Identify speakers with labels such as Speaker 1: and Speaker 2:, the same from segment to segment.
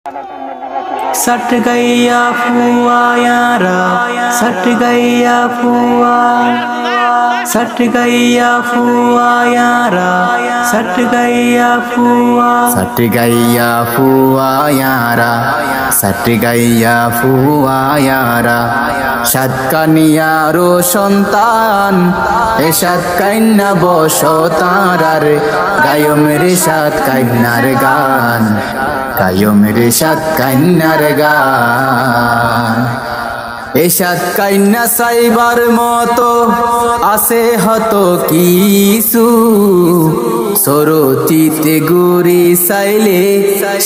Speaker 1: सट गैया फुआ यारा, सट गैया फुआ, सट गैया फुआ यारा, सट गैया फुआ,
Speaker 2: सट गैया फुआ यारा, सट गैया फुआ यारा। সাতকানিয়ারো সন্তান এ সাতকাইন্না বসো তারার গায়ো মেরে সাতকাইন্নার গান, গায়ো মেরে সাতকাইন্নার গান। এ সাতকাইন্না সাইবার মতো আসে হতো কিছু, সরতিতে গুরি সাইলে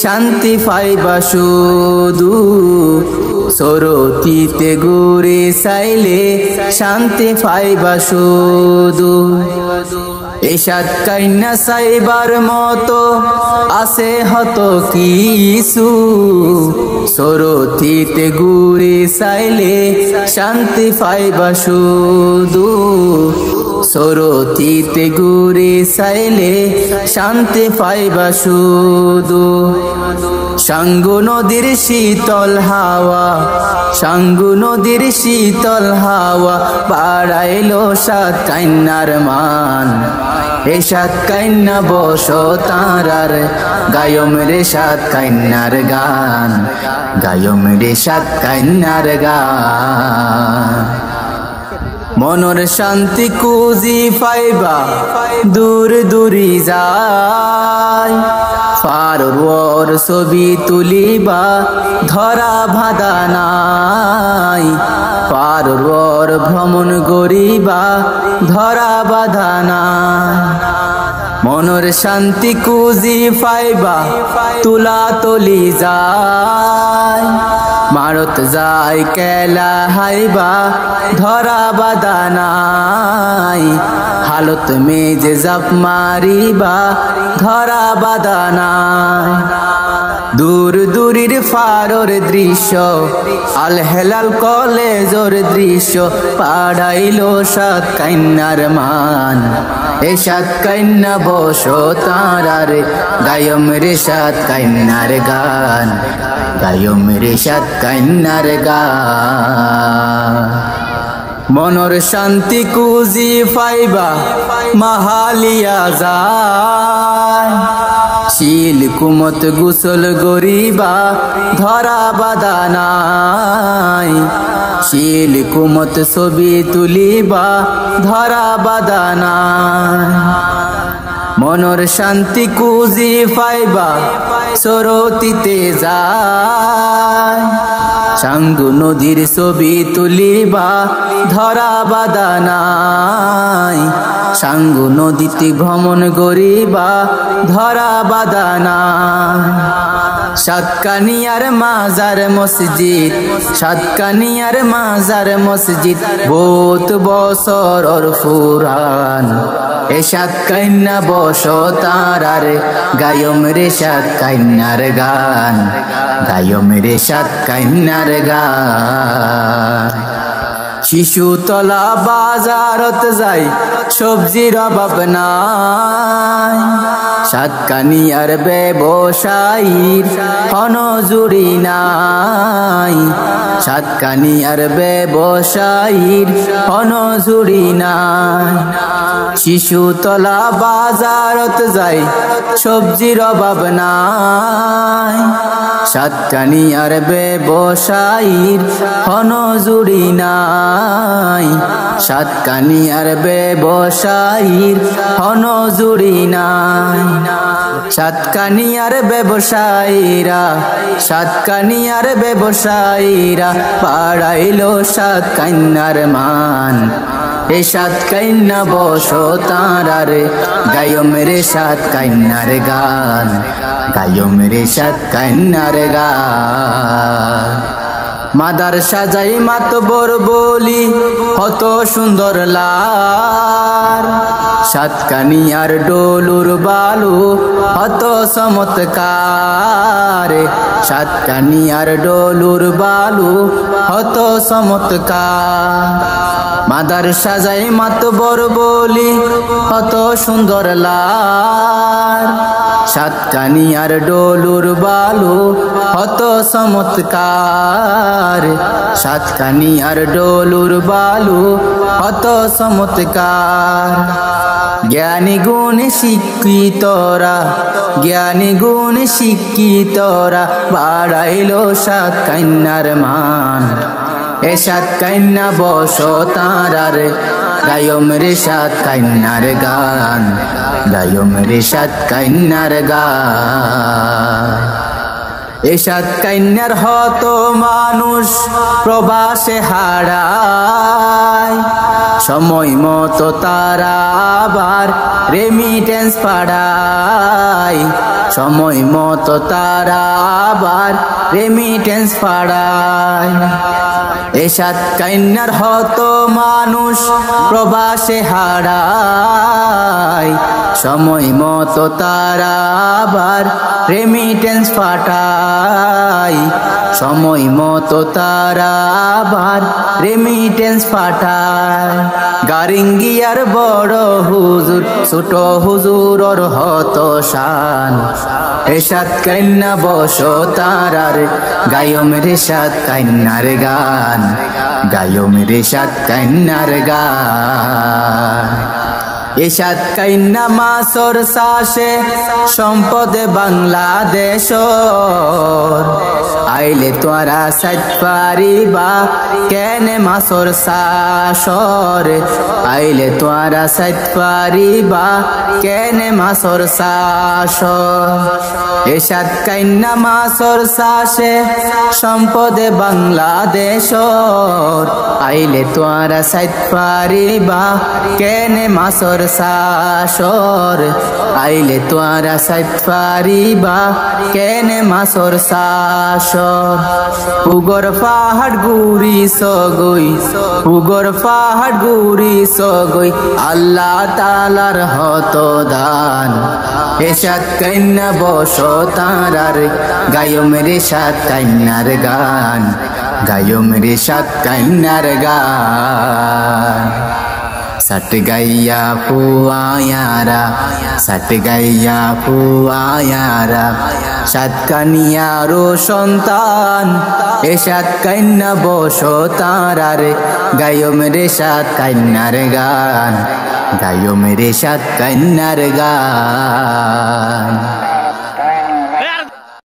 Speaker 2: শান্তি পাইবা শুধু, সরতিতে গুরি সাইলে শান্তি পাইবা শুধু। এ সাতকাইন্না সাইবার মতো আসে হতো কিছু, সরতিতে গুরি সাইলে শান্তি পাইবা শুধু, সরতিতে গুরি সাইলে শান্তি পাইবা শুধু। সাঙ্গু নদীর শীতল হাওয়া, সাঙ্গু নদীর শীতল হাওয়া বাড়াইলো সাতকাইন্নার মান। এ সাতকাইন্না বসো তারার গায়ো মেরে সাতকাইন্নার গান, গায়ো মেরে সাতকাইন্নার গান। মনের শান্তি খুঁজি পাইবা দূর দূরি যায়, পারোর ছবি তুলিবা ধরা বাঁধা নাই, পারোর ভ্রমণ করিবা ধরা বাঁধা নাই। মনের শান্তি খুঁজি পাইবা তুলা তলি যায়, মারত যায় কেলা হাইবা ধরা বাঁধা নাই, হালত মেজে জাপ মারিবা ধরা বাঁধা নাই। দূর দূরের ফারোর দৃশ্য আল হেলাল কলেজর দৃশ্য পাড়াইলো সাতকাইন্নার মান। এ সাতকাইন্না বসো তারার গায়ো মেরে সাতকাইন্নার গান, গায়ো মেরে সাতকাইন্নার গান। মনের শান্তি খুঁজি পাইবা মাহালিয়া যায়, শিল কুমত গুসল গরিবা ধরা বাঁধা নাই, শিল কুমত ছবি তুলিবা ধরা বাঁধা নাই। মনের শান্তি খুঁজি পাইবা সরতিতে যায়, সাঙ্গু নদীর ছবি তুলিবা ধরা বাঁধা নাই, সাঙ্গু নদীতে ভ্রমণ করিবা ধরা বাঁধা নাই। সাতকানিয়ার মাজার মসজিদ, সাতকানিয়ার মাজার মসজিদ বহুত বছর পুরান। এ সাতকাইন্না বসো তারার গায়ো মেরে সাতকাইন্নার গান, গায়ো মেরে সাতকাইন্নার গান। শিশু তলা বাজারত যাই সবজির অভাব নাই, সাতকানিয়ার ব্যবসায়ীর হনজুরি নাই, সাতকানিয়ার ব্যবসায়ীর হনজুরি নাই। শিশু তলা বাজারত যাই সবজির অভাব নাই, সাতকানিয়ার ব্যবসায়ীর হনজুরি নাই, সাতকানিয়ার ব্যবসায়ীর হনজুরি নাই। সাতকানিয়ার ব্যবসায়ীরা, সাতকানিয়ার ব্যবসায়ীরা বাড়াইলো সাতকাইন্নার মান। এ সাতকাইন্না বসো তারার গায়ো মেরে সাতকাইন্নার গান, গায়ো মেরে সাতকাইন্নার গান। মাদার সাজাই মাতবর বলি কত সুন্দর লার, সাতকানিয়ার ডোলুর বালু কত চমৎকার, সাতকানিয়ার ডোলুর বালু কত চমৎকার। মাদার সাজাই মাতবর বলি কত সুন্দর লার, সাতকানিয়ার ডলুর বালু হত চমৎকার সাতকানিয়ার ডলুর বালু হত চমৎকার জ্ঞানী গুণে শিক্ষিতরা জ্ঞানী গুণে শিক্ষিতরা বাড়াইল সাতকান্যার মান এ সাতকান্যা বসো তারার গায়ম রে সাতকান্যার গান গায়ম রে সাতকান্যার গান এ সাতকান্যার হত মানুষ প্রবাসে হারায় সময় মতো তারা আবার রেমিটেন্স পাঠায় সময় মতো তারা আবার রেমিটেন্স পাঠায় এ সাতকান্যার হত মানুষ প্রবাসে হারায় সময় মতো তারা আবার রেমিটেন্স পাঠায় সময় মতো তারা আবার রেমিটেন্স পাঠায় গারিঙ্গিয়ার বড় হুজুর ছোট হুজুরর হত শান এ সাতকান্যা বসো তারার গায়ম রে সাতকান্যার গান গায়ম রে সাতকান্যার গান এ সাতকান্যা মাসর শাসে সম্পদে বাংলাদেশ আইলে তোরা সাত পারিবা কেনে মাসর শাসর আইলে তোরা সাত পারিবা কেনে মাসর শাসর এ সাতকান্যা মাসর শাসে সম্পদে বাংলাদেশ আইলে তোরা সাত পারিবা কেনে মাসর শাসর আইলে তোরা সাত পারিবা কেনে মাসর শাসর পুগর পাহাড় গুড়ি সগই পুগর পাহাড় গুড়ি সগই আল্লাহ তাআলার হত দান এ সাতকান্যা বসো তারার গায়ম রে সাতকান্যার গান গায়ম রে সাতকান্যার গান सट गैया पुआयारा सट गैया पुआयारा सातकानियारो सन्तान ए सातकान्या बसो तारार गायम रे सातकान्यार गान गायम रे सातकान्यार गान।